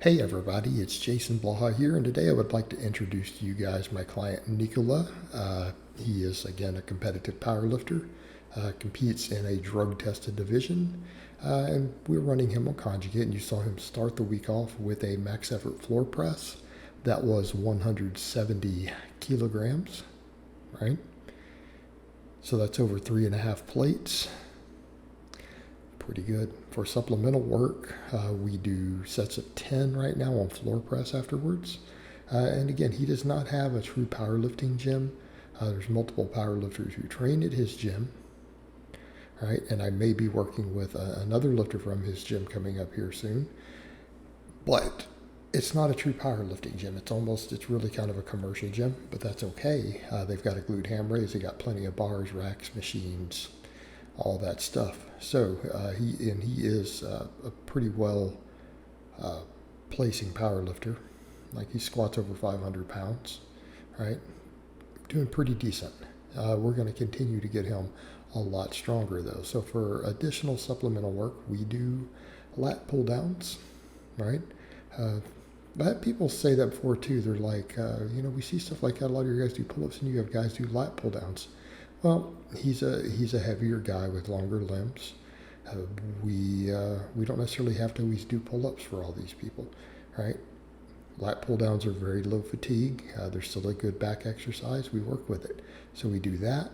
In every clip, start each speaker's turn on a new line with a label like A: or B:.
A: Hey everybody, it's Jason Blaha here, and today I would like to introduce to you guys my client Nikola. He is again a competitive powerlifter, competes in a drug-tested division, and we're running him on conjugate. And you saw him start the week off with a max effort floor press that was 170 kilograms, right? So that's over 3.5 plates. Pretty good. For supplemental work, we do sets of 10 right now on floor press afterwards. And again, he does not have a true powerlifting gym. There's multiple powerlifters who train at his gym, right? And I may be working with another lifter from his gym coming up here soon. But it's not a true powerlifting gym. It's really kind of a commercial gym, but that's okay. They've got a glute ham raise. They got plenty of bars, racks, machines, all that stuff. So he is a pretty well placing power lifter. Like he squats over 500 pounds, right? Doing pretty decent. We're going to continue to get him a lot stronger though. So for additional supplemental work, we do lat pull downs, right? But people say that before too. They're like, we see stuff like that. A lot of your guys do pull-ups, and you have guys do lat pull downs. Well, he's a heavier guy with longer limbs. We don't necessarily have to always do pull-ups for all these people, right? Lat pull-downs are very low fatigue. They're still a good back exercise. We work with it. So we do that.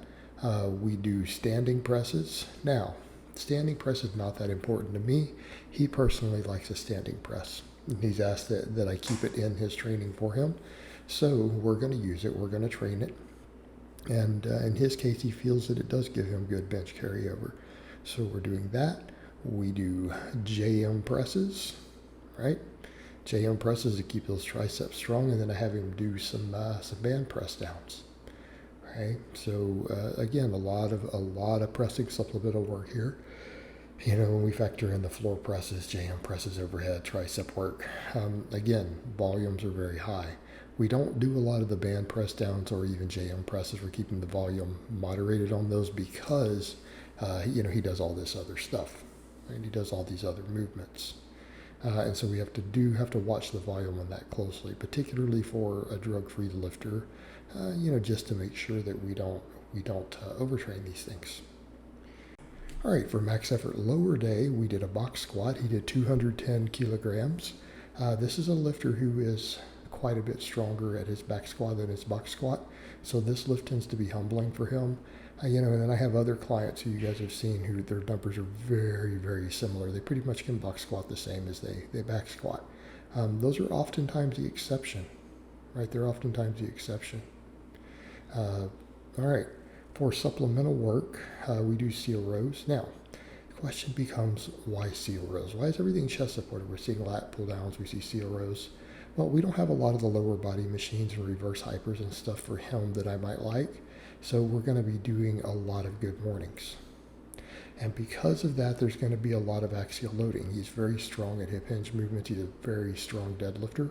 A: We do standing presses. Now, standing press is not that important to me. He personally likes a standing press. He's asked that I keep it in his training for him. So we're going to use it. We're going to train it. And in his case, he feels that it does give him good bench carryover. So we're doing that. We do JM presses, right? JM presses to keep those triceps strong, and then I have him do some band press downs, right? So again, a lot of pressing supplemental work here. When we factor in the floor presses, JM presses, overhead, tricep work, again, volumes are very high. We don't do a lot of the band press downs or even JM presses. We're keeping the volume moderated on those because, he does all this other stuff, right? He does all these other movements. And so we have to watch the volume on that closely, particularly for a drug-free lifter, just to make sure that we don't overtrain these things. All right, for max effort lower day, we did a box squat. He did 210 kilograms. This is a lifter who is quite a bit stronger at his back squat than his box squat. So this lift tends to be humbling for him. And then I have other clients who you guys have seen who their numbers are very, very similar. They pretty much can box squat the same as they back squat. Those are oftentimes the exception, right? They're oftentimes the exception. All right. For supplemental work, we do seal rows. Now, the question becomes, why seal rows? Why is everything chest supported? We're seeing lat pull downs, we see seal rows. Well, we don't have a lot of the lower body machines and reverse hypers and stuff for him that I might like. So we're going to be doing a lot of good mornings. And because of that, there's going to be a lot of axial loading. He's very strong at hip hinge movements. He's a very strong deadlifter.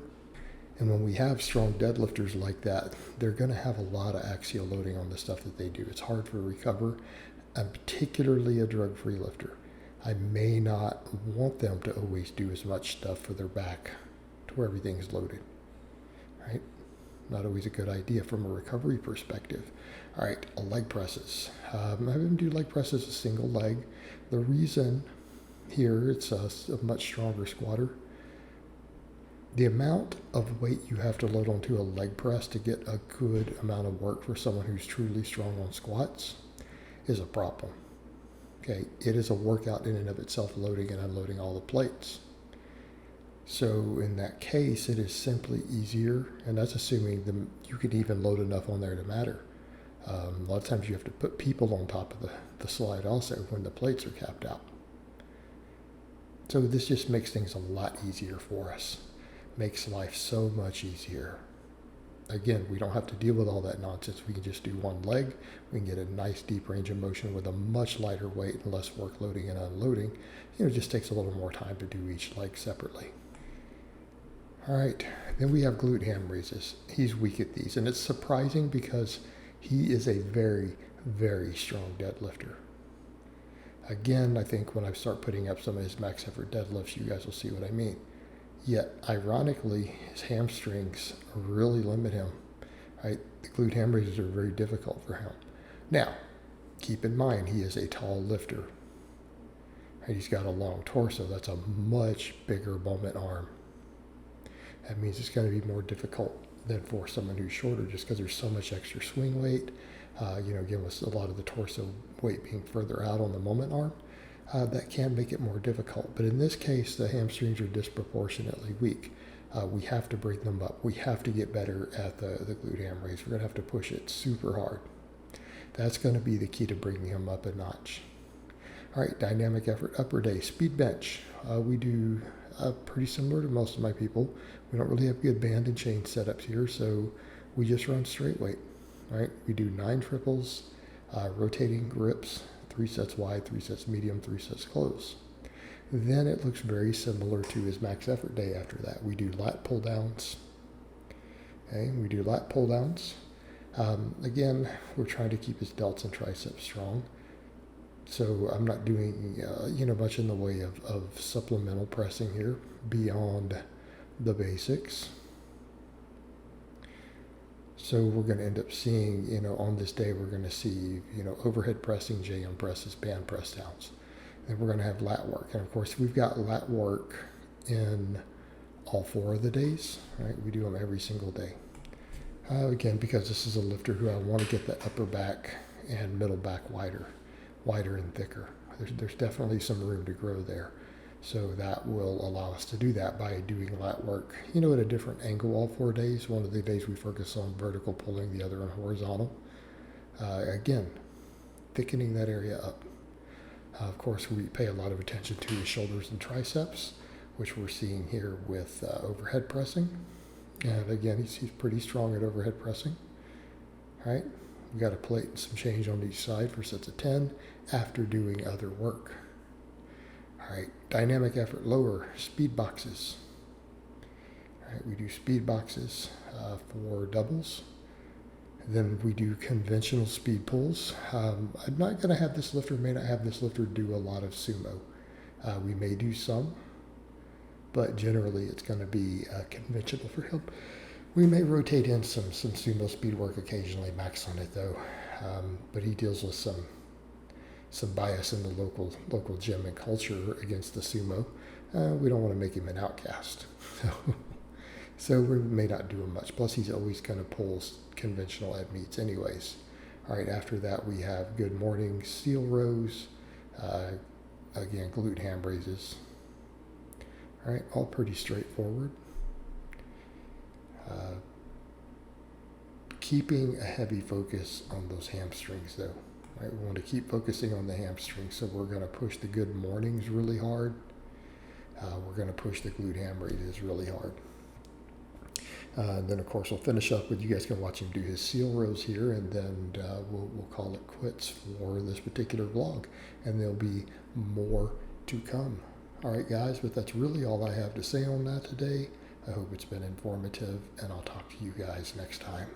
A: And when we have strong deadlifters like that, they're going to have a lot of axial loading on the stuff that they do. It's hard to recover, and particularly a drug-free lifter. I may not want them to always do as much stuff for their back to where everything's loaded, right? Not always a good idea from a recovery perspective. All right, leg presses. Have him do leg presses a single leg. The reason here, it's a much stronger squatter. The amount of weight you have to load onto a leg press to get a good amount of work for someone who's truly strong on squats is a problem. Okay, it is a workout in and of itself, loading and unloading all the plates. So in that case, it is simply easier, and that's assuming you can even load enough on there to matter. A lot of times you have to put people on top of the slide also when the plates are capped out. So this just makes things a lot easier for us. Makes life so much easier. Again, we don't have to deal with all that nonsense. We can just do one leg. We can get a nice deep range of motion with a much lighter weight and less work loading and unloading. It just takes a little more time to do each leg separately. All right, then we have glute ham raises. He's weak at these, and it's surprising because he is a very, very strong deadlifter. Again, I think when I start putting up some of his max effort deadlifts, you guys will see what I mean. Yet, ironically, his hamstrings really limit him. Right? The glute ham raises are very difficult for him. Now, keep in mind, he is a tall lifter. Right? He's got a long torso. That's a much bigger moment arm. That means it's going to be more difficult than for someone who's shorter just because there's so much extra swing weight. Again, with a lot of the torso weight being further out on the moment arm, that can make it more difficult. But in this case, the hamstrings are disproportionately weak. We have to bring them up. We have to get better at the glute ham raise. We're going to have to push it super hard. That's going to be the key to bringing him up a notch. All right, dynamic effort upper day, speed bench. We do pretty similar to most of my people. We don't really have good band and chain setups here, so we just run straight weight. Right? We do 9 triples, rotating grips, 3 sets wide, 3 sets medium, 3 sets close. Then it looks very similar to his max effort day after that. We do lat pull downs. Okay, we do lat pull downs. Again, we're trying to keep his delts and triceps strong. So I'm not doing much in the way of supplemental pressing here beyond the basics. So we're going to end up seeing, on this day, we're going to see, overhead pressing, JM presses, band press downs. And we're going to have lat work. And of course, we've got lat work in all 4 of the days, right? We do them every single day. Again, because this is a lifter who I want to get the upper back and middle back wider and thicker. There's definitely some room to grow there. So that will allow us to do that by doing lat work, at a different angle all 4 days. One of the days we focus on vertical pulling, the other on horizontal. Again, thickening that area up. Of course, we pay a lot of attention to his shoulders and triceps, which we're seeing here with overhead pressing. And again, he's pretty strong at overhead pressing. All right, we got a plate and some change on each side for sets of 10 after doing other work. All right, dynamic effort lower, speed boxes. All right, we do speed boxes for doubles. Then we do conventional speed pulls. I'm not going to have this lifter, may not have this lifter do a lot of sumo. We may do some, but generally it's going to be conventional for him. We may rotate in some sumo speed work occasionally, max on it though. But he deals with some bias in the local gym and culture against the sumo. We don't want to make him an outcast. So we may not do him much. Plus he's always going to pull conventional at meets anyways. All right, after that we have good morning seal rows. Again, glute ham raises. All right, all pretty straightforward. Keeping a heavy focus on those hamstrings though. Right, we want to keep focusing on the hamstrings, so we're going to push the good mornings really hard. We're going to push the glute ham raises really hard. And then of course we'll finish up with, you guys can watch him do his seal rows here, and then we'll call it quits for this particular vlog, and there'll be more to come. All right guys, but that's really all I have to say on that today. I hope it's been informative, and I'll talk to you guys next time.